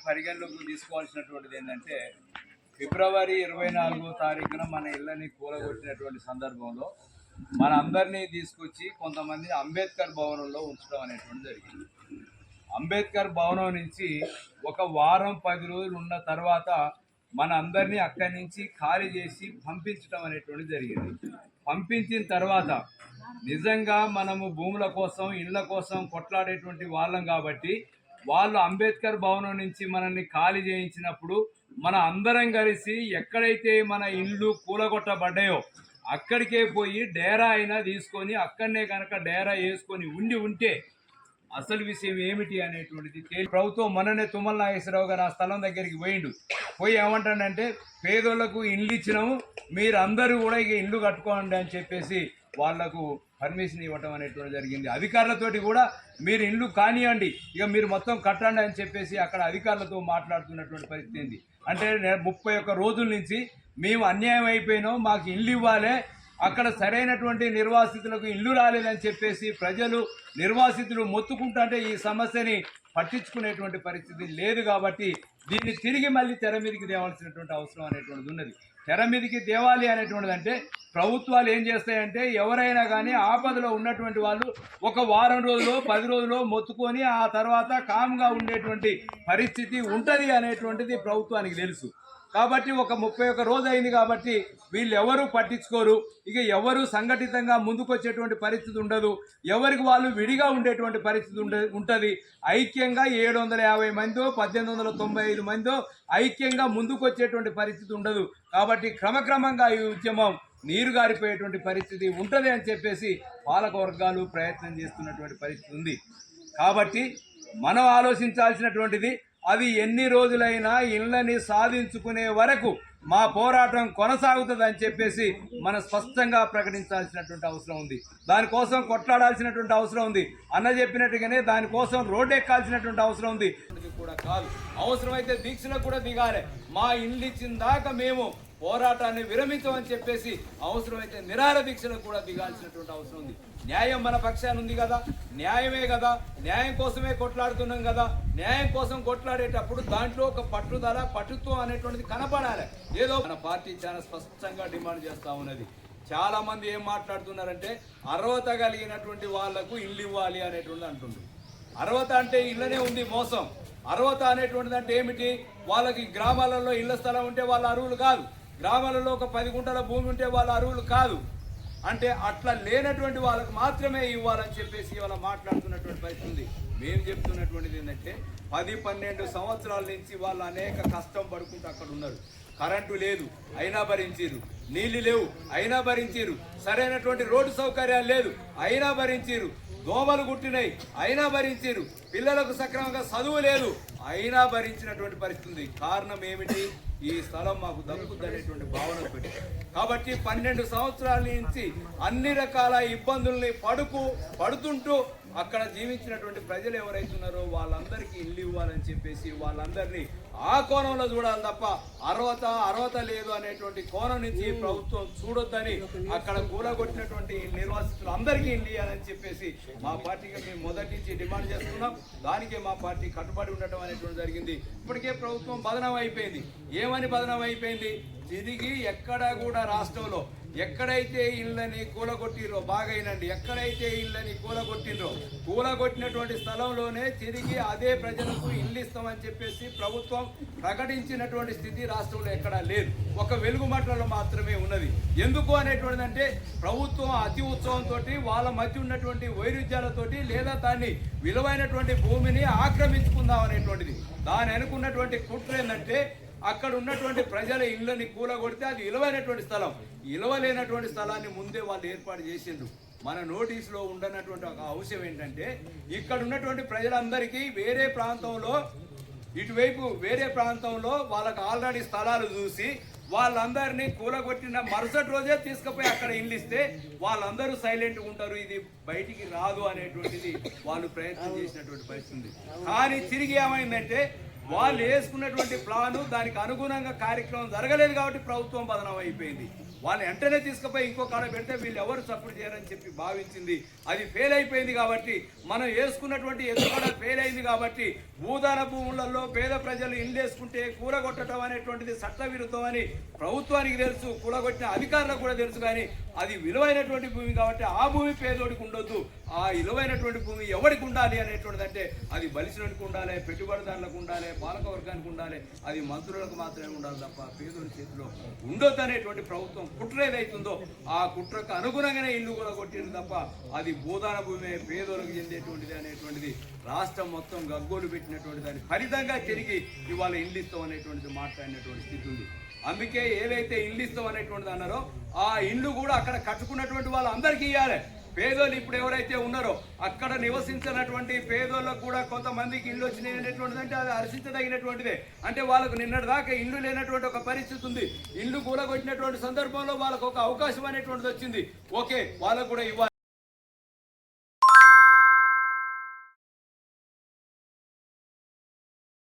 పరిగణలోకి తీసుకోవాల్సినటువంటిది ఏంటంటే ఫిబ్రవరి 24వ తారీఖున మన ఇళ్ళని కూలగొట్టినటువంటి సందర్భంలో మన అందరినీ తీసుకొచ్చి కొంతమంది అంబేద్కర్ భవనంలో ఉంచడం అనేటువంటి జరిగింది. అంబేద్కర్ భవనం నుంచి ఒక వారం 10 రోజులు ఉన్న తర్వాత మన అందరినీ అక్కడి నుంచి ఖాళీ చేసి పంపించడం అనేటువంటి జరిగింది. పంపించిన తర్వాత నిజంగా మనము భూముల కోసం ఇళ్ల కోసం కొట్లాడేటువంటి వాళ్ళం కాబట్టి వాళ్ళు అంబేద్కర్ భవనం నుంచి మనల్ని ఖాళీ చేయించినప్పుడు మన అందరం కలిసి ఎక్కడైతే మన ఇళ్ళు కూలగొట్టబడ్డాయో అక్కడికే పోయి డేరా అయినా తీసుకొని అక్కడనే కనుక డేరా వేసుకొని ఉంటే అసలు విషయం ఏమిటి అనేటువంటిది ప్రభుత్వం మొన్ననే తుమ్మల నాగేశ్వరరావు గారు ఆ స్థలం దగ్గరికి పోయి ఏమంటాడంటే పేదోళ్లకు ఇల్లు ఇచ్చినాము, మీరు అందరూ కూడా ఇక ఇల్లు కట్టుకోండి అని చెప్పేసి వాళ్లకు పర్మిషన్ ఇవ్వటం అనేటువంటి జరిగింది. అధికారులతోటి కూడా మీరు ఇల్లు కానివ్వండి, ఇక మీరు మొత్తం కట్టండి అని చెప్పేసి అక్కడ అధికారులతో మాట్లాడుతున్నటువంటి పరిస్థితి ఉంది. అంటే 31 రోజుల నుంచి మేము అన్యాయం అయిపోయినాం, మాకు ఇల్లు ఇవ్వాలి, అక్కడ సరైనటువంటి నిర్వాసితులకు ఇల్లు రాలేదని చెప్పేసి ప్రజలు నిర్వాసితులు మొత్తుకుంటుంటే ఈ సమస్యని పట్టించుకునేటువంటి పరిస్థితి లేదు. కాబట్టి దీన్ని తిరిగి మళ్ళీ తెర మీదకి తేవాల్సినటువంటి అవసరం అనేటువంటిది ఉన్నది. తెర మీదకి తేవాలి అనేటువంటిది అంటే ప్రభుత్వాలు ఏం చేస్తాయంటే ఎవరైనా కానీ ఆపదలో ఉన్నటువంటి వాళ్ళు ఒక వారం రోజులో 10 రోజులో మొత్తుకొని ఆ తర్వాత కామ్గా ఉండేటువంటి పరిస్థితి ఉంటుంది అనేటువంటిది ప్రభుత్వానికి తెలుసు. కాబట్టి ఒక 31 రోజు అయింది కాబట్టి వీళ్ళు ఎవరు పట్టించుకోరు, ఇక ఎవరు సంఘటితంగా ముందుకొచ్చేటువంటి పరిస్థితి ఉండదు, ఎవరికి వాళ్ళు విడిగా ఉండేటువంటి పరిస్థితి ఉంటుంది. ఐక్యంగా 750 మందో 1895 మందో ఐక్యంగా ముందుకొచ్చేటువంటి పరిస్థితి ఉండదు. కాబట్టి క్రమక్రమంగా ఈ ఉద్యమం నీరు గారిపోయేటువంటి పరిస్థితి ఉంటుంది అని చెప్పేసి పాలక వర్గాలు ప్రయత్నం చేస్తున్నటువంటి పరిస్థితి ఉంది. కాబట్టి మనం ఆలోచించాల్సినటువంటిది అది ఎన్ని రోజులైనా ఇళ్ళని సాధించుకునే వరకు మా పోరాటం కొనసాగుతుంది అని చెప్పేసి మనం స్పష్టంగా ప్రకటించాల్సినటువంటి అవసరం ఉంది. దానికోసం కొట్లాడాల్సినటువంటి అవసరం ఉంది. అన్న చెప్పినట్టుగానే దానికోసం రోడ్డు ఎక్కాల్సినటువంటి అవసరం ఉంది కూడా కాదు. అవసరమైతే దీక్షలకు కూడా దిగాలి. మా ఇల్లు ఇచ్చిన దాకా మేము పోరాటాన్ని విరమించమని చెప్పేసి అవసరమైతే నిరాహార దీక్షలకు కూడా దిగాల్సినటువంటి అవసరం ఉంది. న్యాయం మన పక్షాన ఉంది కదా, న్యాయమే కదా, న్యాయం కోసమే కొట్లాడుతున్నాం కదా. న్యాయం కోసం కొట్లాడేటప్పుడు దాంట్లో ఒక పట్టుత్వం అనేటువంటిది కనపడాలి. ఏదో మన పార్టీ చాలా స్పష్టంగా డిమాండ్ చేస్తూ ఉన్నది. చాలా మంది ఏం మాట్లాడుతున్నారంటే అర్హత కలిగినటువంటి వాళ్లకు ఇల్లు ఇవ్వాలి అనేటువంటిది అంటుండ్రు. అర్హత అంటే ఇళ్ళనే ఉంది మోసం. అర్హత అనేటువంటిది అంటే ఏమిటి? వాళ్ళకి గ్రామాలలో ఇళ్ల స్థలం ఉంటే వాళ్ళ అర్హులు కాదు, గ్రామాలలో ఒక 10 గుంటల భూమి ఉంటే వాళ్ళ అర్హులు కాదు. అంటే అట్లా లేనటువంటి వాళ్ళకు మాత్రమే ఇవ్వాలని చెప్పేసి ఇవాళ మాట్లాడుతున్నటువంటి పరిస్థితి ఉంది. మేము చెప్తున్నటువంటిది ఏంటంటే 10-12 సంవత్సరాల నుంచి వాళ్ళు అనేక కష్టం పడుకుంటూ అక్కడ ఉన్నారు. కరెంటు లేదు అయినా భరించిరు, నీళ్లు లేవు అయినా భరించిరు, సరైనటువంటి రోడ్డు సౌకర్యాలు లేదు అయినా భరించిరు, దోమలు గుట్టినాయి అయినా భరించిరు, పిల్లలకు సక్రమంగా చదువు లేదు అయినా భరించినటువంటి పరిస్థితి ఉంది. కారణం ఏమిటి? ఈ స్థలం మాకు దక్కుద్దనేటువంటి భావన పెట్టి. కాబట్టి 12 సంవత్సరాల నుంచి అన్ని రకాల ఇబ్బందుల్ని పడుతుంటూ అక్కడ జీవించినటువంటి ప్రజలు ఎవరైతున్నారో వాళ్ళందరికీ ఇల్లు ఇవ్వాలని చెప్పేసి వాళ్ళందరినీ ఆ కోణంలో చూడాలి తప్ప అర్హత లేదు అనేటువంటి కోణం నుంచి ప్రభుత్వం చూడొద్దని అక్కడ కూలగొట్టినటువంటి నిర్వాసితులు అందరికీ ఇల్లు ఇవ్వాలని చెప్పేసి మా పార్టీకి మేము మొదటి నుంచి డిమాండ్ చేస్తున్నాం. దానికే మా పార్టీ కట్టుబడి ఉండటం అనేటువంటి జరిగింది. ఇప్పటికే ప్రభుత్వం బదనం అయిపోయింది. ఏమని బదనం అయిపోయింది? తిరిగి ఎక్కడ కూడా రాష్ట్రంలో ఎక్కడైతే ఇళ్ళని కూలగొట్టిరో బాగైనండి, ఎక్కడైతే ఇళ్ళని కూలగొట్టినటువంటి స్థలంలోనే తిరిగి అదే ప్రజలకు ఇల్లు ఇస్తామని చెప్పేసి ప్రభుత్వం ప్రకటించినటువంటి స్థితి రాష్ట్రంలో ఎక్కడా లేదు. ఒక వెలుగుమట్లలో మాత్రమే ఉన్నది. ఎందుకు అనేటువంటిది అంటే ప్రభుత్వం అతి ఉత్సవంతో వాళ్ళ మధ్య ఉన్నటువంటి వైరుధ్యాలతోటి లేదా దాన్ని విలువైనటువంటి భూమిని ఆక్రమించుకుందాం అనేటువంటిది. దాని అనుకున్నటువంటి కుట్ర ఏంటంటే అక్కడ ఉన్నటువంటి ప్రజల ఇళ్ళని కూలగొడితే అది విలువైనటువంటి స్థలం, విలువలేనటువంటి స్థలాన్ని ముందే వాళ్ళు ఏర్పాటు చేసిండ్రు. మన నోటీసులో ఉండనటువంటి ఒక అంశం ఏంటంటే ఇక్కడ ఉన్నటువంటి ప్రజలందరికీ ఇటువైపు వేరే ప్రాంతంలో వాళ్ళకి ఆల్రెడీ స్థలాలు చూసి వాళ్ళందరినీ కూలగొట్టిన మరుసటి రోజే తీసుకుపోయి అక్కడ ఇల్లు ఇస్తే వాళ్ళందరూ సైలెంట్గా ఉంటారు, ఇది బయటికి రాదు అనేటువంటిది వాళ్ళు ప్రయత్నం చేసినటువంటి పరిస్థితి. కానీ తిరిగి ఏమైందంటే వాళ్ళు వేసుకున్నటువంటి ప్లాను దానికి అనుగుణంగా కార్యక్రమం జరగలేదు కాబట్టి ప్రభుత్వం బదనం అయిపోయింది. వాళ్ళని వెంటనే తీసుకుపోయి ఇంకో కాడ పెడితే వీళ్ళు ఎవరు సపోర్ట్ చేయరని చెప్పి భావించింది. అది ఫెయిల్ అయిపోయింది కాబట్టి మనం వేసుకున్నటువంటి ఎదుగుదల ఫెయిల్ అయింది కాబట్టి భూదాన భూములలో పేద ప్రజలు ఇల్లు వేసుకుంటే కూలగొట్టడం అనేటువంటిది చట్టవిరుద్ధం అని ప్రభుత్వానికి తెలుసు, కూలగొట్టిన అధికారులకు కూడా తెలుసు. కానీ అది విలువైనటువంటి భూమి కాబట్టి ఆ భూమి పేదోడికి ఉండొద్దు, ఆ విలువైనటువంటి భూమి ఎవరికి ఉండాలి అనేటువంటిది అంటే అది బలిసినోడికి ఉండాలి, పెట్టుబడిదారులకు ఉండాలి, పాలక వర్గానికి ఉండాలి, అది మంత్రులకు మాత్రమే ఉండాలి తప్ప పేదోడి చేతిలో ఉండొద్దు అనేటువంటి ప్రభుత్వం కుట్ర ఏదైతుందో ఆ కుట్రకు అనుగుణంగానే ఇల్లు కూడా కొట్టింది తప్ప అది భూదాన భూమి పేదోళ్ళకి చెందేటువంటిది అనేటువంటిది రాష్ట్రం మొత్తం గగ్గోలు పెట్టినటువంటి దాని ఫలితంగా తిరిగి ఇవాళ ఇల్లు ఇస్తాం అనేటువంటిది మాట్లాడినటువంటి స్థితి ఉంది. అందుకే ఏదైతే ఇల్లు ఇస్తాం అనేటువంటిది అన్నారో ఆ ఇల్లు కూడా అక్కడ కట్టుకున్నటువంటి వాళ్ళు అందరికీ ఇవ్వాలి. పేదోళ్ళు ఇప్పుడు ఎవరైతే ఉన్నారో అక్కడ నివసించినటువంటి పేదోళ్ళకు కూడా కొంతమందికి ఇల్లు వచ్చినాయి అనేటువంటిది అంటే అది హర్షించదగినటువంటిదే. అంటే వాళ్ళకు నిన్నటి దాకా ఇల్లు లేనటువంటి ఒక పరిస్థితి ఉంది. ఇల్లు కూలగొట్టినటువంటి సందర్భంలో వాళ్ళకు ఒక అవకాశం అనేటువంటిది వచ్చింది. ఓకే, వాళ్ళకు కూడా ఇవ్వాలి.